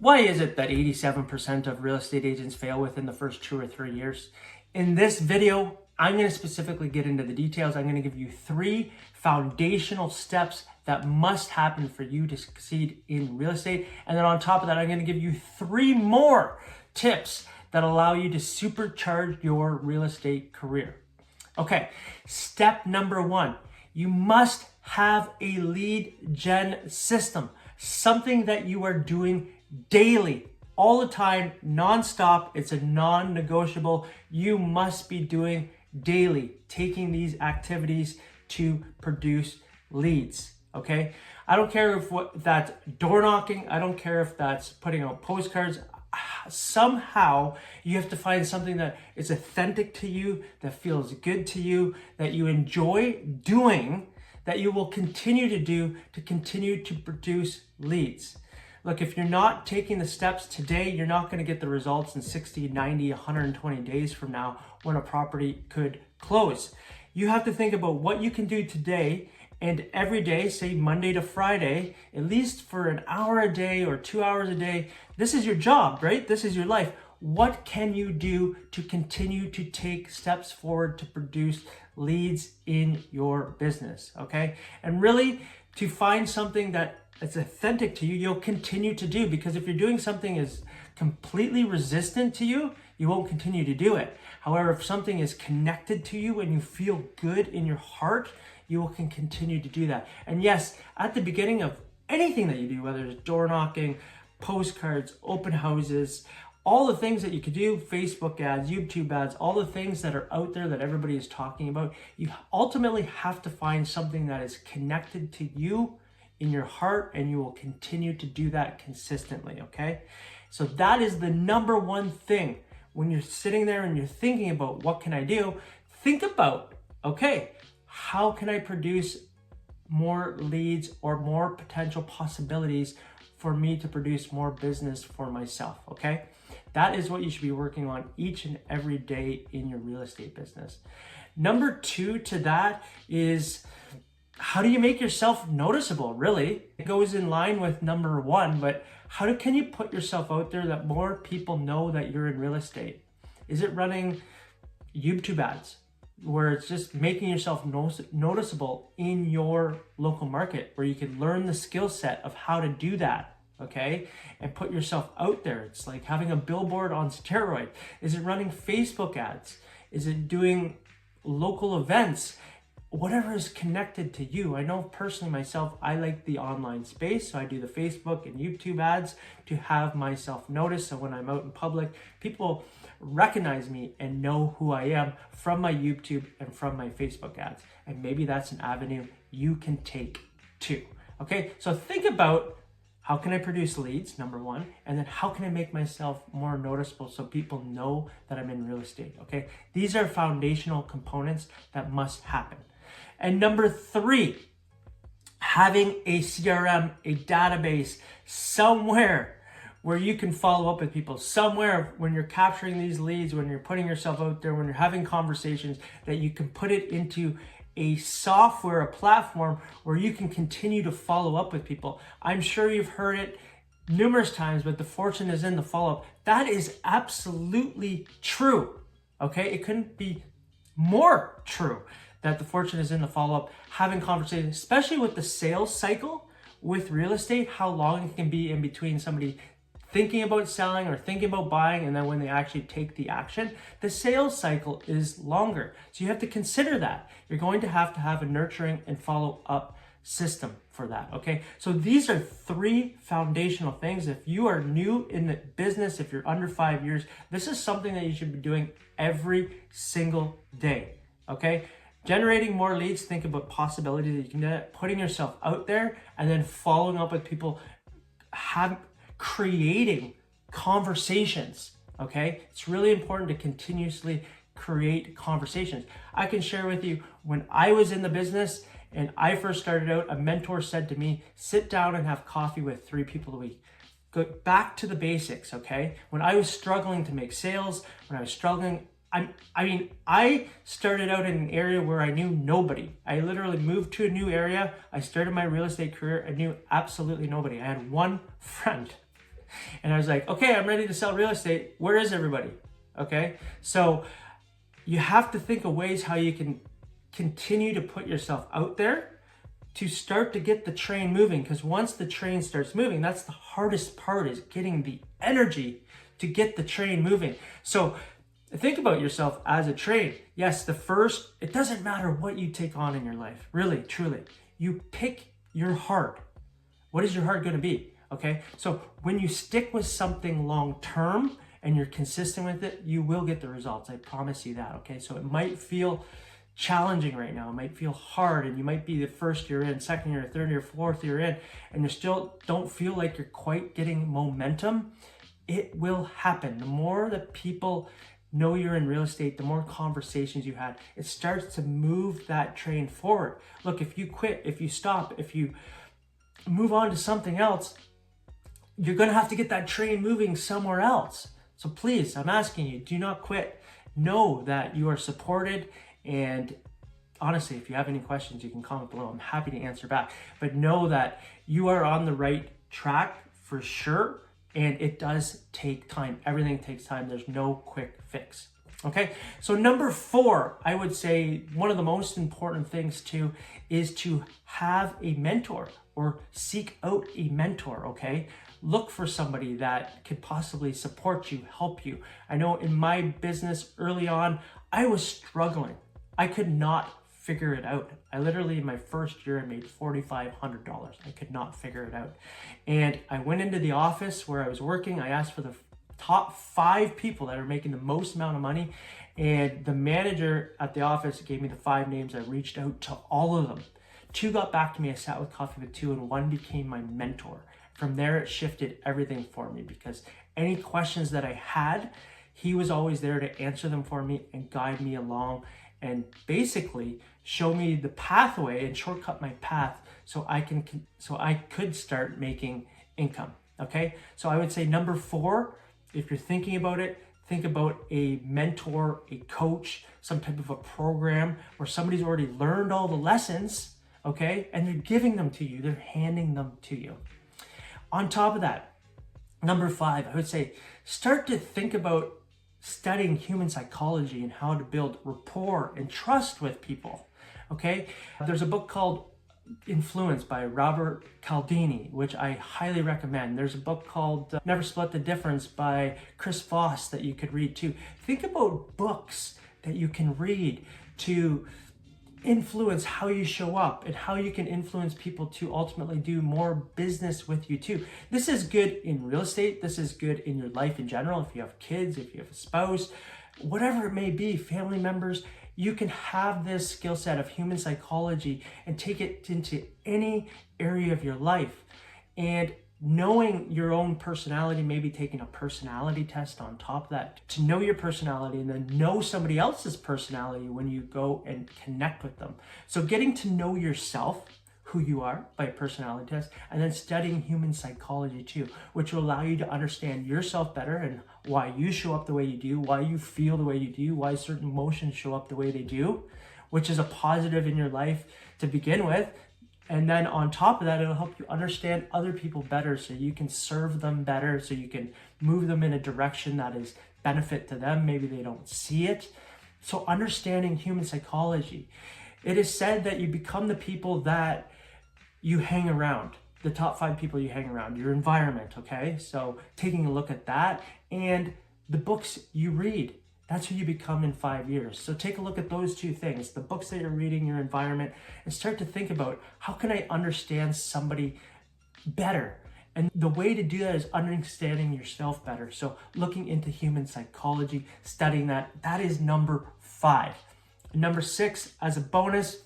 Why is it that 87% of real estate agents fail within the first 2 or 3 years? In this video, I'm going to specifically get into the details. I'm going to give you 3 foundational steps that must happen for you to succeed in real estate. And then on top of that, I'm going to give you 3 more tips that allow you to supercharge your real estate career. Okay, step number 1, you must have a lead gen system, something that you are doing daily, all the time, nonstop. It's a non-negotiable. You must be doing daily, taking these activities to produce leads. Okay, I don't care if that's door knocking. I don't care if that's putting out postcards. Somehow you have to find something that is authentic to you, that feels good to you, that you enjoy doing, that you will continue to do to continue to produce leads. Look, if you're not taking the steps today, you're not going to get the results in 60, 90, 120 days from now when a property could close. You have to think about what you can do today and every day, say Monday to Friday, at least for an hour a day or 2 hours a day. This is your job, right? This is your life. What can you do to continue to take steps forward to produce leads in your business, okay? And really, to find something that it's authentic to you, you'll continue to do, because if you're doing something is completely resistant to you, you won't continue to do it. However, if something is connected to you and you feel good in your heart, you can continue to do that. And yes, at the beginning of anything that you do, whether it's door knocking, postcards, open houses, all the things that you could do, Facebook ads, YouTube ads, all the things that are out there that everybody is talking about, you ultimately have to find something that is connected to you in your heart, and you will continue to do that consistently, okay? So that is the number one thing. When you're sitting there and you're thinking about what can I do, think about, okay, how can I produce more leads or more potential possibilities for me to produce more business for myself, okay? That is what you should be working on each and every day in your real estate business. Number 2 to that is, how do you make yourself noticeable, really? It goes in line with number 1, but can you put yourself out there that more people know that you're in real estate? Is it running YouTube ads where it's just making yourself noticeable in your local market, where you can learn the skill set of how to do that, okay? And put yourself out there. It's like having a billboard on steroid. Is it running Facebook ads? Is it doing local events? Whatever is connected to you. I know personally myself, I like the online space, so I do the Facebook and YouTube ads to have myself noticed. So when I'm out in public, people recognize me and know who I am from my YouTube and from my Facebook ads. And maybe that's an avenue you can take too. Okay, so think about, how can I produce leads, number 1, and then how can I make myself more noticeable so people know that I'm in real estate, okay? These are foundational components that must happen. And number 3, having a CRM, a database, somewhere where you can follow up with people, somewhere when you're capturing these leads, when you're putting yourself out there, when you're having conversations, that you can put it into a software, a platform where you can continue to follow up with people. I'm sure you've heard it numerous times, but the fortune is in the follow-up. That is absolutely true, okay? It couldn't be more true that the fortune is in the follow-up, having conversations, especially with the sales cycle with real estate, how long it can be in between somebody thinking about selling or thinking about buying, and then when they actually take the action, the sales cycle is longer. So you have to consider that. You're going to have a nurturing and follow-up system for that, okay? So these are 3 foundational things. If you are new in the business, if you're under 5 years, this is something that you should be doing every single day, okay? Generating more leads, think about possibilities that you can do it, putting yourself out there, and then following up with people, creating conversations, okay? It's really important to continuously create conversations. I can share with you, when I was in the business and I first started out, a mentor said to me, sit down and have coffee with 3 people a week. Go back to the basics, okay? When I was struggling to make sales, when I was struggling, I started out in an area where I knew nobody. I literally moved to a new area. I started my real estate career. I knew absolutely nobody. I had one friend. And I was like, okay, I'm ready to sell real estate. Where is everybody? Okay. So you have to think of ways how you can continue to put yourself out there to start to get the train moving. Because once the train starts moving, that's the hardest part, is getting the energy to get the train moving. So think about yourself as a train. Yes, it doesn't matter what you take on in your life, really, truly. You pick your heart. What is your heart going to be? Okay, so when you stick with something long term and you're consistent with it, you will get the results. I promise you that. Okay, so it might feel challenging right now. It might feel hard, and you might be the first year in, second year, third year, fourth year in, and you still don't feel like you're quite getting momentum. It will happen. The more that people know you're in real estate, the more conversations you had, it starts to move that train forward. Look, if you quit, if you stop, if you move on to something else, you're going to have to get that train moving somewhere else. So please, I'm asking you, do not quit. Know that you are supported. And honestly, if you have any questions, you can comment below. I'm happy to answer back. But know that you are on the right track for sure. And it does take time. Everything takes time. There's no quick fix. Okay, so number 4, I would say one of the most important things too is to have a mentor or seek out a mentor, okay? Look for somebody that could possibly support you, help you. I know in my business early on, I was struggling. I could not figure it out. I literally, in my first year, I made $4,500. I could not figure it out. And I went into the office where I was working. I asked for the top 5 people that are making the most amount of money. And the manager at the office gave me the 5 names. I reached out to all of them. 2 got back to me. I sat with coffee with 2, and 1 became my mentor. From there, it shifted everything for me, because any questions that I had, he was always there to answer them for me and guide me along and basically show me the pathway and shortcut my path so I could start making income. Okay, so I would say number 4, if you're thinking about it, think about a mentor, a coach, some type of a program where somebody's already learned all the lessons, okay, and they're giving them to you, they're handing them to you. On top of that, number 5, I would say start to think about studying human psychology and how to build rapport and trust with people, okay? There's a book called Influence by Robert Cialdini, which I highly recommend. There's a book called Never Split the Difference by Chris Voss that you could read too. Think about books that you can read to influence how you show up and how you can influence people to ultimately do more business with you too. This is good in real estate. This is good in your life in general. If you have kids, if you have a spouse, whatever it may be, family members, you can have this skill set of human psychology and take it into any area of your life. And knowing your own personality, maybe taking a personality test on top of that to know your personality, and then know somebody else's personality when you go and connect with them. So getting to know yourself, who you are, by a personality test, and then studying human psychology too, which will allow you to understand yourself better and why you show up the way you do, why you feel the way you do, why certain emotions show up the way they do, which is a positive in your life to begin with. And then on top of that, it'll help you understand other people better so you can serve them better, so you can move them in a direction that is benefit to them. Maybe they don't see it. So understanding human psychology. It is said that you become the people that you hang around, the top 5 people you hang around, your environment, okay? So taking a look at that, and the books you read. That's who you become in 5 years. So take a look at those 2 things, the books that you're reading, your environment, and start to think about, how can I understand somebody better? And the way to do that is understanding yourself better. So looking into human psychology, studying that is number 5. Number 6, as a bonus,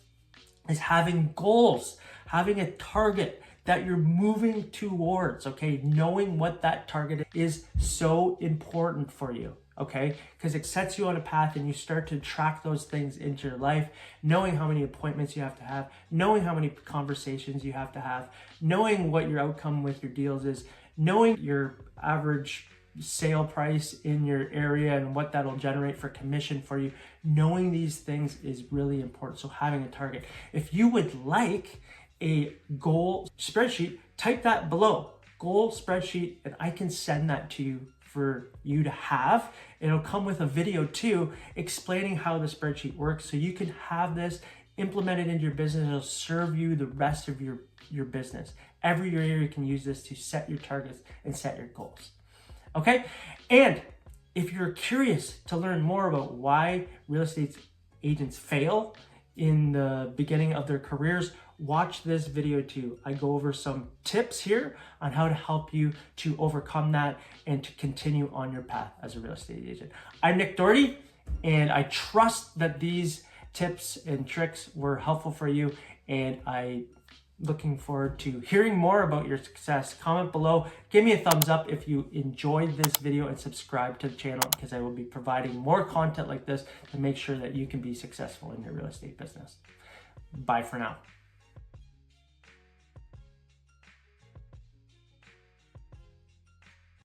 is having goals, having a target that you're moving towards, okay? Knowing what that target is so important for you. Okay, because it sets you on a path and you start to track those things into your life, knowing how many appointments you have to have, knowing how many conversations you have to have, knowing what your outcome with your deals is, knowing your average sale price in your area and what that'll generate for commission for you. Knowing these things is really important. So having a target. If you would like a goal spreadsheet, type that below. goal spreadsheet, and I can send that to you for you to have. It'll come with a video too, explaining how the spreadsheet works, so you can have this implemented into your business. It'll serve you the rest of your business. Every year you can use this to set your targets and set your goals. Okay? And if you're curious to learn more about why real estate agents fail in the beginning of their careers, watch this video too. I go over some tips here on how to help you to overcome that and to continue on your path as a real estate agent. I'm Nick Doherty, and I trust that these tips and tricks were helpful for you, and I'm looking forward to hearing more about your success. Comment below, give me a thumbs up if you enjoyed this video, and subscribe to the channel, because I will be providing more content like this to make sure that you can be successful in your real estate business. Bye for now.